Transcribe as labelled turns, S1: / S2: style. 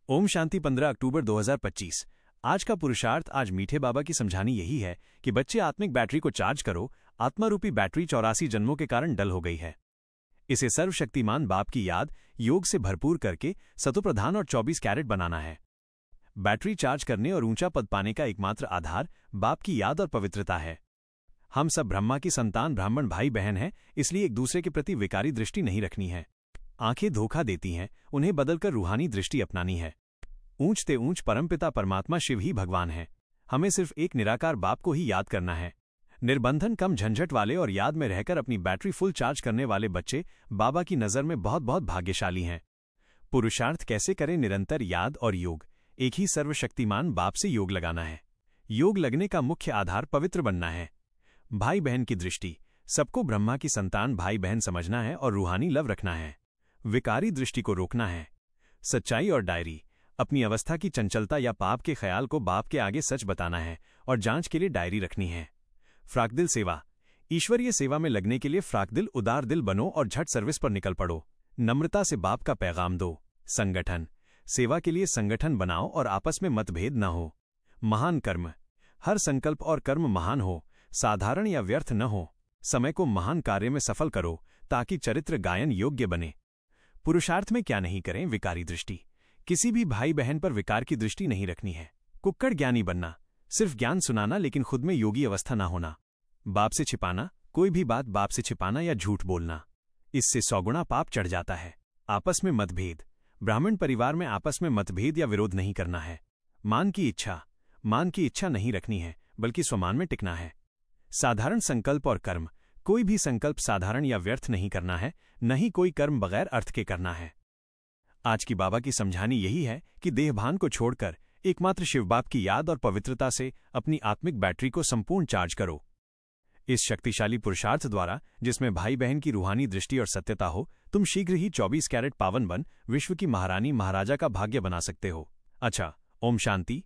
S1: ओम शांति 15 अक्टूबर 2025। आज का पुरुषार्थ आज मीठे बाबा की समझानी यही है कि बच्चे आत्मिक बैटरी को चार्ज करो। आत्मारूपी बैटरी 84 जन्मों के कारण डल हो गई है। इसे सर्वशक्तिमान बाप की याद योग से भरपूर करके सतोप्रधान और 24 कैरेट बनाना है। बैटरी चार्ज करने और ऊंचा पद पाने का एकमात्र आधार बाप की याद और पवित्रता है। हम सब ब्रह्मा की संतान ब्राह्मण भाई बहन हैं, इसलिए एक दूसरे के प्रति विकारी दृष्टि नहीं रखनी है। आंखें धोखा देती हैं, उन्हें बदलकर रूहानी दृष्टि अपनानी है। ऊंचते ऊंच परमपिता परमात्मा शिव ही भगवान है। हमें सिर्फ एक निराकार बाप को ही याद करना है। निर्बंधन कम झंझट वाले और याद में रहकर अपनी बैटरी फुल चार्ज करने वाले बच्चे बाबा की नज़र में बहुत बहुत भाग्यशाली हैं। पुरुषार्थ कैसे करें? निरंतर याद और योग। एक ही सर्वशक्तिमान बाप से योग लगाना है। योग लगने का मुख्य आधार पवित्र बनना है। भाई बहन की दृष्टि, सबको ब्रह्मा की संतान भाई बहन समझना है और रूहानी लव रखना है। विकारी दृष्टि को रोकना है। सच्चाई और डायरी, अपनी अवस्था की चंचलता या पाप के ख्याल को बाप के आगे सच बताना है और जांच के लिए डायरी रखनी है। फ्राकदिल सेवा, ईश्वरीय सेवा में लगने के लिए फ्राकदिल उदार दिल बनो और झट सर्विस पर निकल पड़ो। नम्रता से बाप का पैगाम दो। संगठन, सेवा के लिए संगठन बनाओ और आपस में मतभेद न हो। महान कर्म, हर संकल्प और कर्म महान हो, साधारण या व्यर्थ न हो। समय को महान कार्य में सफल करो ताकि चरित्र गायन योग्य बने। पुरुषार्थ में क्या नहीं करें? विकारी दृष्टि, किसी भी भाई बहन पर विकार की दृष्टि नहीं रखनी है। कुक्कड़ ज्ञानी बनना, सिर्फ ज्ञान सुनाना लेकिन खुद में योगी अवस्था ना होना। बाप से छिपाना, कोई भी बात बाप से छिपाना या झूठ बोलना, इससे 100 गुना पाप चढ़ जाता है। आपस में मतभेद, ब्राह्मण परिवार में आपस में मतभेद या विरोध नहीं करना है। मान की इच्छा नहीं रखनी है बल्कि स्वमान में टिकना है। साधारण संकल्प और कर्म, कोई भी संकल्प साधारण या व्यर्थ नहीं करना है, न ही कोई कर्म बगैर अर्थ के करना है। आज की बाबा की समझानी यही है कि देहभान को छोड़कर एकमात्र शिव बाप की याद और पवित्रता से अपनी आत्मिक बैटरी को संपूर्ण चार्ज करो। इस शक्तिशाली पुरुषार्थ द्वारा, जिसमें भाई बहन की रूहानी दृष्टि और सत्यता हो, तुम शीघ्र ही 24 कैरेट पावन बन विश्व की महारानी महाराजा का भाग्य बना सकते हो। अच्छा, ओम शांति।